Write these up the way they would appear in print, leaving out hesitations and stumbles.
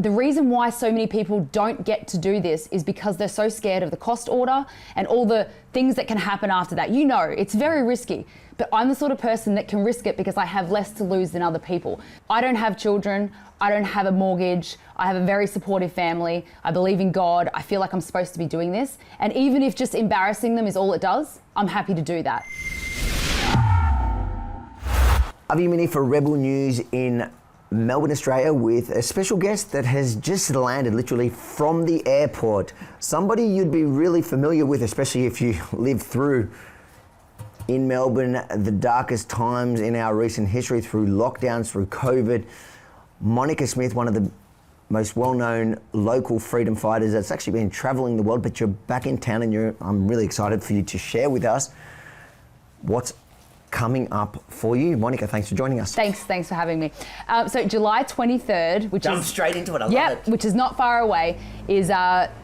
the reason why so many people don't get to do this is because they're so scared of the cost order and all the things that can happen after that. You know, it's very risky, but I'm the sort of person that can risk it because I have less to lose than other people. I don't have children. I don't have a mortgage. I have a very supportive family. I believe in God. I feel like I'm supposed to be doing this. And even if just embarrassing them is all it does, I'm happy to do that. Avi Mini for Rebel News in Melbourne, Australia, with a special guest that has just landed literally from the airport. Somebody you'd be really familiar with, especially if you lived through in Melbourne the darkest times in our recent history, through lockdowns, through COVID. Monica Smit, one of the most well-known local freedom fighters that's actually been traveling the world, but you're back in town and I'm really excited for you to share with us what's coming up for you. Monica, thanks for joining us. Thanks for having me. So July 23rd, which Jump straight into it, I love it. Which is not far away, is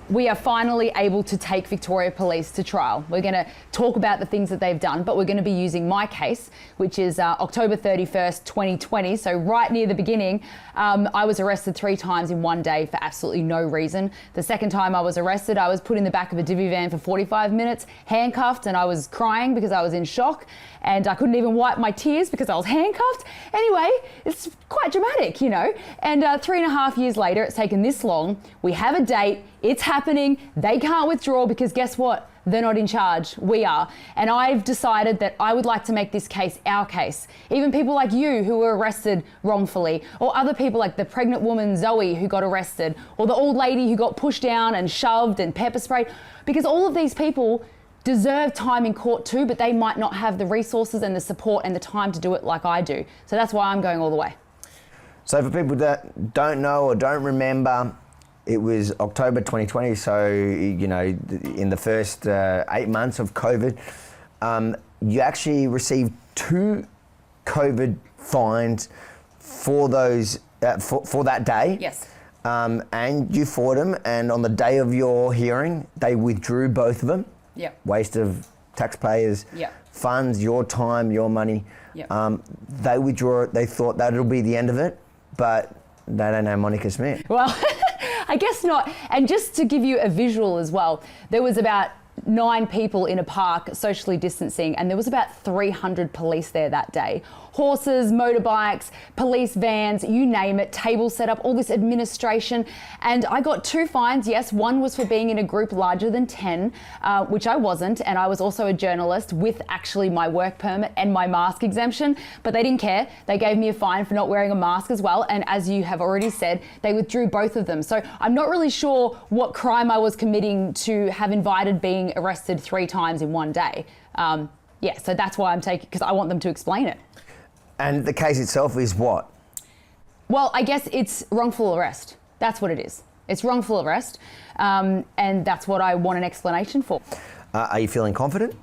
we are finally able to take Victoria Police to trial. We're going to talk about the things that they've done, but we're going to be using my case, which is October 31st, 2020. So right near the beginning, I was arrested 3 times in one day for absolutely no reason. The second time I was arrested, I was put in the back of a divvy van for 45 minutes, handcuffed, and I was crying because I was in shock, and I couldn't even wipe my tears because I was handcuffed. Anyway, it's quite dramatic, you know. And 3.5 years later, it's taken this long. We have a date. It's happening. They can't withdraw because guess what? They're not in charge. We are. And I've decided that I would like to make this case our case. Even people like you who were arrested wrongfully, or other people like the pregnant woman Zoe who got arrested, or the old lady who got pushed down and shoved and pepper sprayed, because all of these people deserve time in court too, but they might not have the resources and the support and the time to do it like I do. So that's why I'm going all the way. So for people that don't know or don't remember, it was October 2020, so, you know, in the first 8 months of COVID, you actually received 2 COVID fines for those, for that day. Yes. And you fought them, and on the day of your hearing, they withdrew both of them. Yeah. Waste of taxpayers' funds, your time, your money. They withdraw it. They thought that'll be the end of it, but they don't know Monica Smit. Well, I guess not. And just to give you a visual as well, there was about 9 people in a park socially distancing, and there was about 300 police there that day. Horses, motorbikes, police vans, you name it, table set up, all this administration. And I got 2 fines, yes. One was for being in a group larger than 10, which I wasn't. And I was also a journalist with actually my work permit and my mask exemption, but they didn't care. They gave me a fine for not wearing a mask as well. And as you have already said, they withdrew both of them. So I'm not really sure what crime I was committing to have invited being arrested 3 times in one day. So that's why I'm taking, because I want them to explain it. And the case itself is what? Well, I guess it's wrongful arrest. That's what it is. It's wrongful arrest, and that's what I want an explanation for. Are you feeling confident?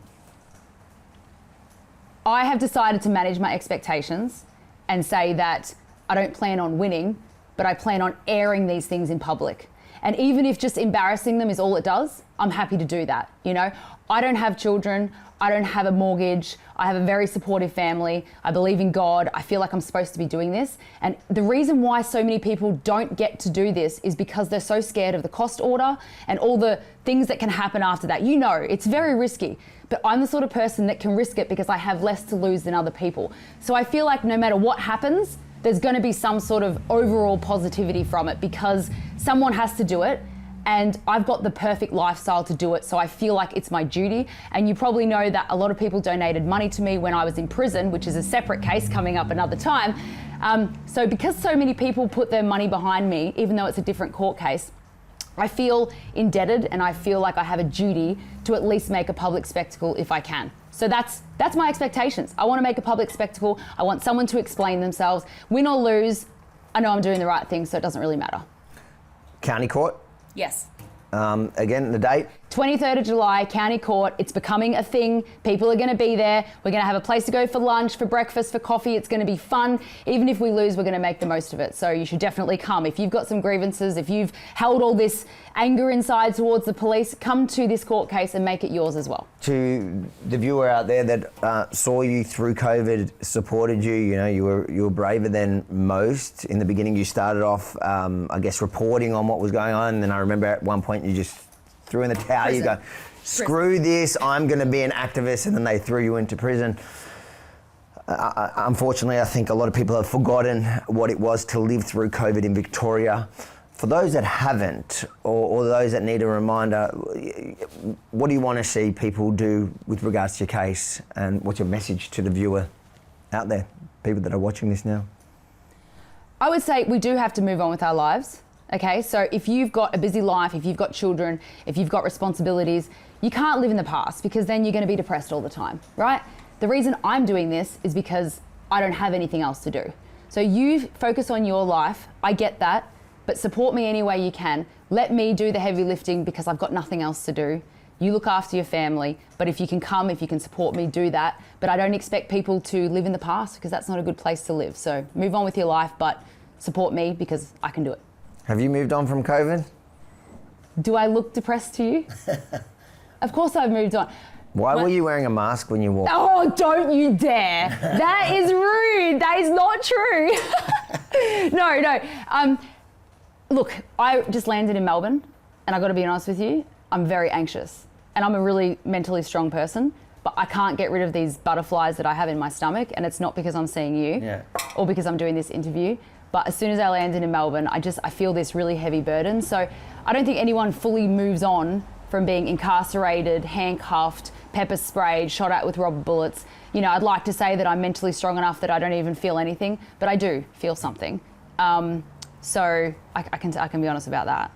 I have decided to manage my expectations and say that I don't plan on winning, but I plan on airing these things in public. And even if just embarrassing them is all it does, I'm happy to do that. You know, I don't have children. I don't have a mortgage. I have a very supportive family. I believe in God. I feel like I'm supposed to be doing this. And the reason why so many people don't get to do this is because they're so scared of the cost order and all the things that can happen after that. You know, it's very risky, but I'm the sort of person that can risk it because I have less to lose than other people. So I feel like no matter what happens, there's going to be some sort of overall positivity from it because someone has to do it. And I've got the perfect lifestyle to do it, so I feel like it's my duty. And you probably know that a lot of people donated money to me when I was in prison, which is a separate case coming up another time. So because so many people put their money behind me, even though it's a different court case, I feel indebted and I feel like I have a duty to at least make a public spectacle if I can. So that's my expectations. I want to make a public spectacle. I want someone to explain themselves. Win or lose, I know I'm doing the right thing, so it doesn't really matter. County court? Yes. Again, the date? 23rd of July, County Court. It's becoming a thing. People are going to be there. We're going to have a place to go for lunch, for breakfast, for coffee. It's going to be fun. Even if we lose, we're going to make the most of it. So you should definitely come. If you've got some grievances, if you've held all this anger inside towards the police, come to this court case and make it yours as well. To the viewer out there that saw you through COVID, supported you, you know, you were braver than most. In the beginning, you started off, I guess, reporting on what was going on. And then I remember at one point you just threw in the towel. You go, screw this, I'm going to be an activist, and then they threw you into prison. Unfortunately, I think a lot of people have forgotten what it was to live through COVID in Victoria. For those that haven't, or those that need a reminder, what do you want to see people do with regards to your case, and what's your message to the viewer out there, people that are watching this now? I would say we do have to move on with our lives. Okay, so if you've got a busy life, if you've got children, if you've got responsibilities, you can't live in the past, because then you're going to be depressed all the time, right? The reason I'm doing this is because I don't have anything else to do. So you focus on your life. I get that, but support me any way you can. Let me do the heavy lifting because I've got nothing else to do. You look after your family, but if you can come, if you can support me, do that. But I don't expect people to live in the past, because that's not a good place to live. So move on with your life, but support me because I can do it. Have you moved on from COVID? Do I look depressed to you? Of course I've moved on. Why were you wearing a mask when you walked? Oh, don't you dare. That is rude. That is not true. No. Look, I just landed in Melbourne, and I got to be honest with you, I'm very anxious, and I'm a really mentally strong person, but I can't get rid of these butterflies that I have in my stomach, and it's not because I'm seeing you or because I'm doing this interview. But as soon as I landed in Melbourne, I feel this really heavy burden. So I don't think anyone fully moves on from being incarcerated, handcuffed, pepper sprayed, shot at with rubber bullets. You know, I'd like to say that I'm mentally strong enough that I don't even feel anything, but I do feel something. So I can be honest about that.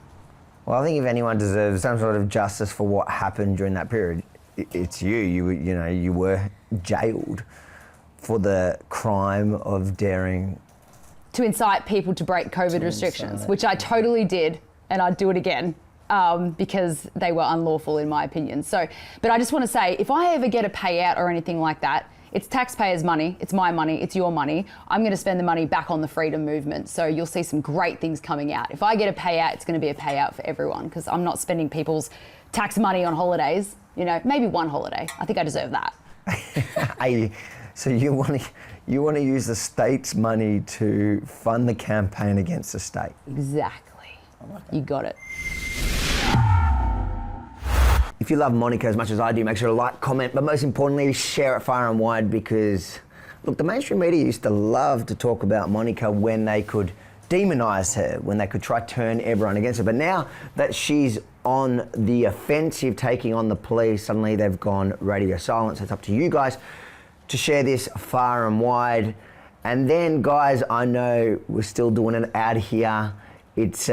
Well, I think if anyone deserves some sort of justice for what happened during that period, it's you. You were jailed for the crime of daring to incite people to break COVID restrictions, which I totally did, and I'd do it again because they were unlawful in my opinion. So, but I just want to say, if I ever get a payout or anything like that, it's taxpayers' money, it's my money, it's your money. I'm going to spend the money back on the freedom movement. So you'll see some great things coming out. If I get a payout, it's going to be a payout for everyone, because I'm not spending people's tax money on holidays. You know, maybe one holiday. I think I deserve that. So you want to use the state's money to fund the campaign against the state? Exactly. You got it. If you love Monica as much as I do, make sure to like, comment, but most importantly, share it far and wide, because, look, the mainstream media used to love to talk about Monica when they could demonise her, when they could try to turn everyone against her. But now that she's on the offensive, taking on the police, suddenly they've gone radio silence. It's up to you guys to share this far and wide. And then, guys, I know we're still doing it out here. It's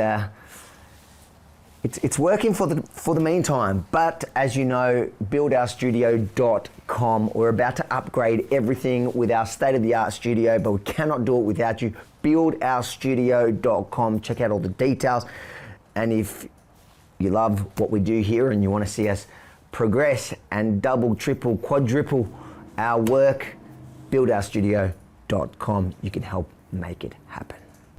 working for the meantime, but as you know, buildourstudio.com, we're about to upgrade everything with our state-of-the-art studio, but we cannot do it without you. Buildourstudio.com, check out all the details. And if you love what we do here and you want to see us progress and double, triple, quadruple our work, buildourstudio.com, you can help make it happen.